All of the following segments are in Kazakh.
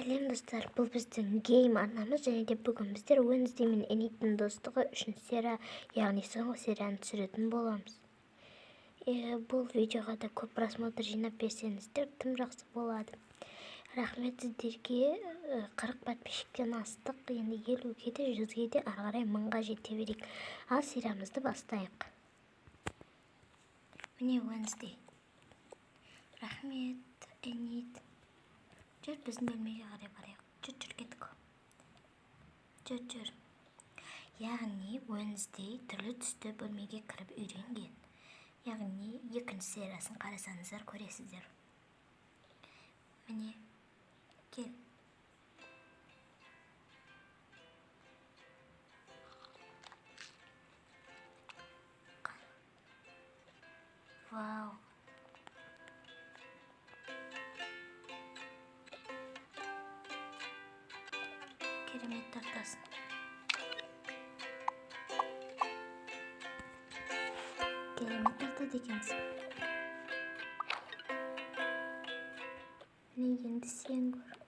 Сәлем достар, бұл біздің гейм арнамыз, және де бүгін біздер Wednesday мен Энниттің достығы үшін серия, яғни соңғы серияны түсіретін боламыз. Бұл видеоға да көп просмотр жинап берсеңіздер тым жақсы болады. Рахмет сіздерге. 40 подписчиктен астық, енді 50-ге де 100-ге де ары қарай 1000-ға жете берейік. Ал сериямызды бастайық. Міне Wednesday. Рахмет, Эннит. Жүр, біздің бөлмеге қарай барайық. Жүр, кеттік. Жүр. Яғни Wednesday түрлі түсті бөлмеге кіріп үйренген. Яғни екінші сериясын қарасаңыздар көресіздер. Міне, кел. Вау. Керемет тартасын. Керемет тартады екенсің. Міне енді сен көр.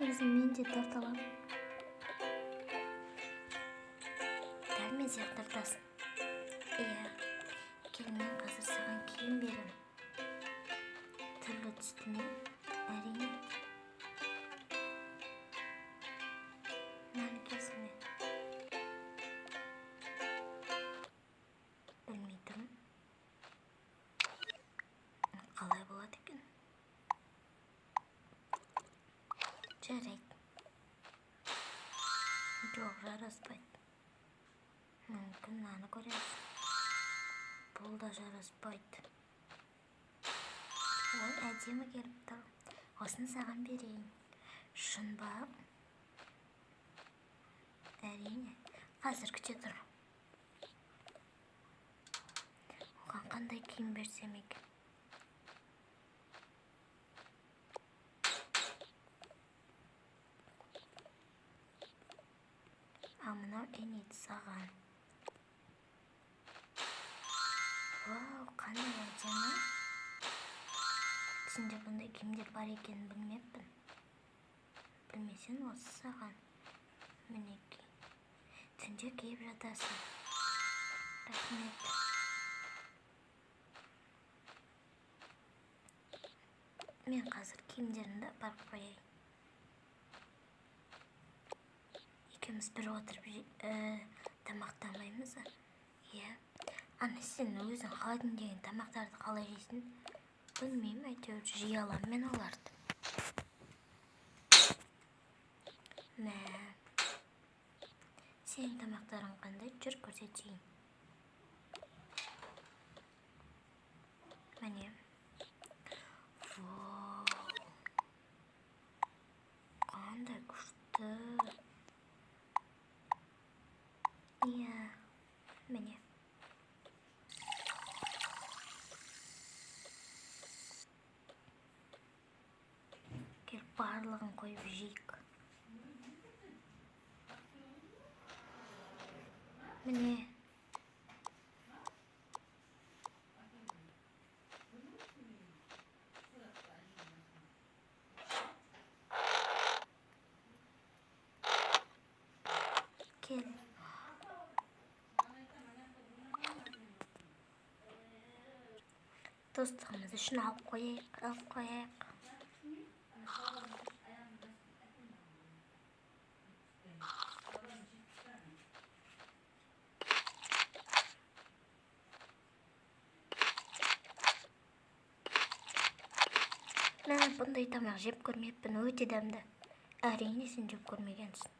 Негізі мен де тарта аламын. Дәл мен сияқты тартасың. Кел, мен қазір саған киім берем. Түрлі түстіне, әрине. Мынаны киесің бе? Білмей тұрмын. Қалай болады екен? Жарайды. Жоқ, жараспайды. Мүмкін мынаны көресің. Бұл да жараспайды. Ой, әдемі келіп тұр. Осыны саған берейін. Шын ба? Әрине. Қазір күте тұр. Оған қандай киім берсем екен? Мынау Эннит саған. Вау, қандай әдемі. Түсінде бұндай киімдер бар екенін білмеппін. Білмесең осы саған. Мінеки. Түнде киіп жатасың. Рахмет. Мен қазір киімдерімді апарып қояйын. Екеуміз бір отырып тамақтанбаймыз. Ана, сен өзің қалайтын деген тамақтарды қалай жейсің? Білмеймін, әйтеуір жей аламын мен оларды. Сенің тамақтарың қандай? Жүр, көрсетейін. Міне. Қандай күшті. Міне. Кел, барлығын қойып жейік. Міне. Кел. Достығымыз үшін алып қояйық. Мен бұндай тамақ жеп көрмеппін, өте дәмді. Әрине, сен жеп көрмегенсің.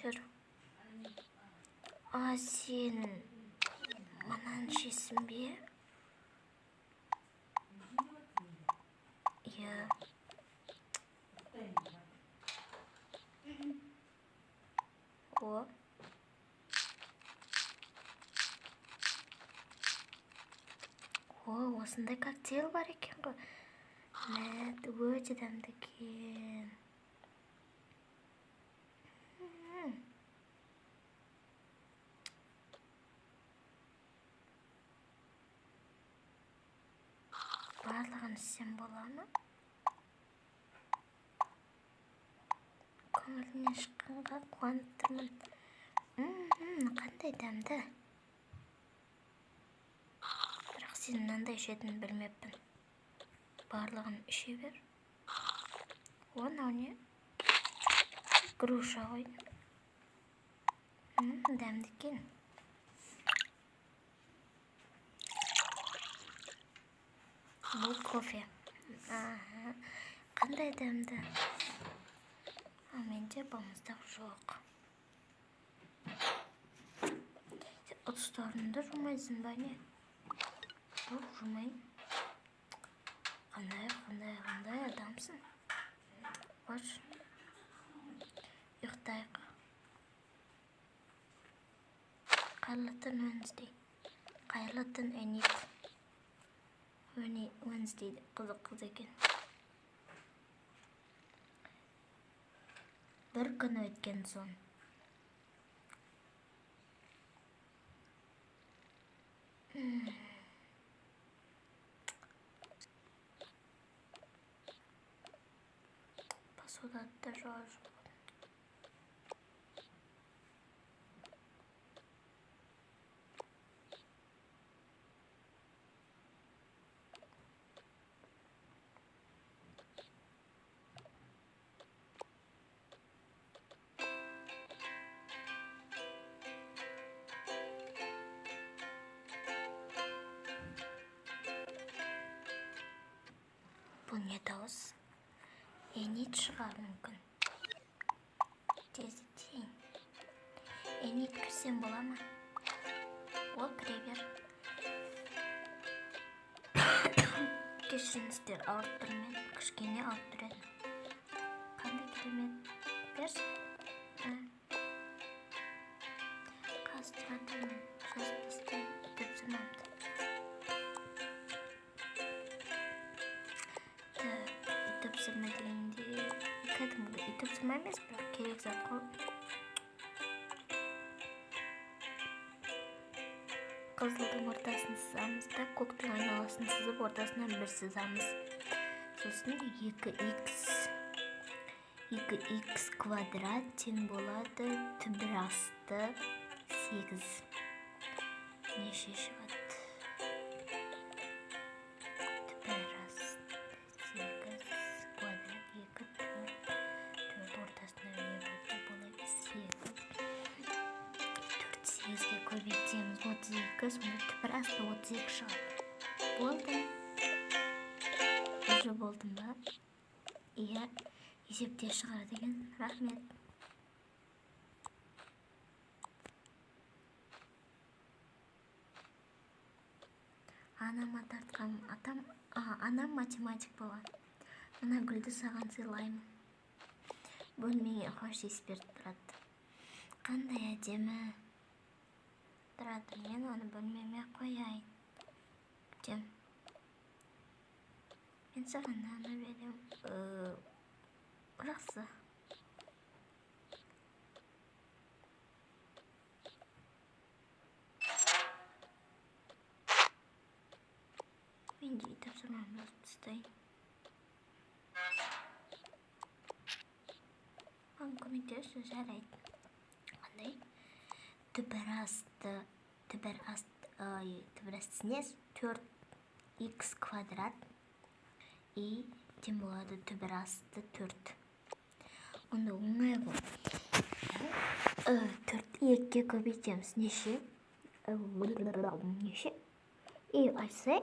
Жүр. Сен мынаны жейсің бе? осындай коктейль бар екен ғой. Өте дәмді екен. Барлығын ішсем бола ма? Көңілімнен шыққанға қуанып тұрмын. Қандай дәмді. Бірақ сен мынандай ішетінін білмеппін. Барлығын іше бер. Мынау не? Груша ғой. Дәмді екен. Бұл кофе. Қандай дәмді. Менде балмұздақ жоқ. Ыдыстарыңды жумайсың ба не? Жоқ, жумайын. Қандай адамсың? Қош. Ұйықтайық. Қайырлы түн Wednesday. Қайырлы түн Enid. Wednesday қызық қыз екен. Бір күн өткен соң. Посудада жоқ. Бұл не дауыс? Enid шығар мүмкін. Тездетейін. Enid кірсем бола ма? Ол кіре бер. Кешіріңіздер, ауырып тұрмын. Кішкене ауырып тұр едім. Қандай керемет. Берші. Қазір тұра тұрмын. Жазып тастайын. Тапсырмамды. Тапсырма дегенде кәдімгі тапсырма емес, бірақ керек зат қой. Қызылдың ортасын сызамыз да, көктің айналасын сызып, ортасынан бір сызамыз. Сосын 2x квадрат тең болады түбір асты 8. Неше шығады? Түбір асты 8 квадрат 2 4 ортасына не болады? Болады 8. 4 8-ге көбейтеміз 32, сонда түбір асты 32 шығады. Болды. Уже болдым ба? Иә, есепте шығар деген. Рахмет. Анама тартқам. Анам математик болған. Мына гүлді саған сыйлаймын. Бөлмеге хош иіс беріп тұрады. Қандай әдемі. Тұрады, мен оны бөлмеме қояйын. Күтем. Мен саған наны берем. Жақсы. Мен де тапсырмамды жазып тастайын. Маған көмектесші, жарайды. Қандай? Түбір астысынес 4x квадрат и тең болады түбір асты 4. Онда оңай ғой. 4 2-ге көбейтеміз. Неше? Неше? Айтсай,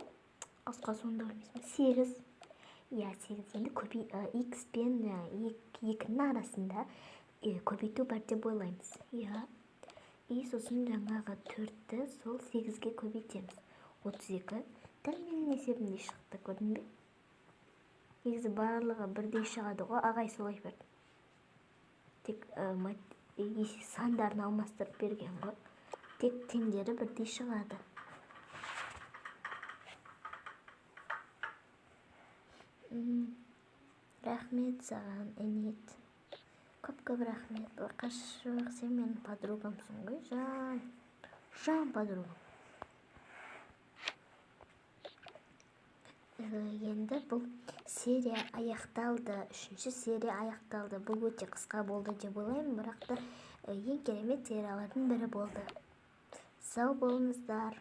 асқа сонда өлмесін. 8. Иә, 8 енді x пен 2-ның арасында көбейту бар деп ойлаймыз. Иә. Сосын жаңағы 4-ті сол 8-ге көбейтеміз. 32. Дәл менің есебімде шықты, көрдің бе? Негізі барлығы бірдей шығады ғой, ағай солай берді. Тек сандарын алмастырып берген ғой. Тек теңдері бірдей шығады. Рахмет саған, Энит. Көп рахмет. Қашық, сен менің подругамсың ғой, жан подругам. Енді бұл серия аяқталды, 3-ші серия аяқталды. Бұл өте қысқа болды деп ойлаймын, бірақ та ең керемет сериялардың бірі болды. Сау болыңыздар.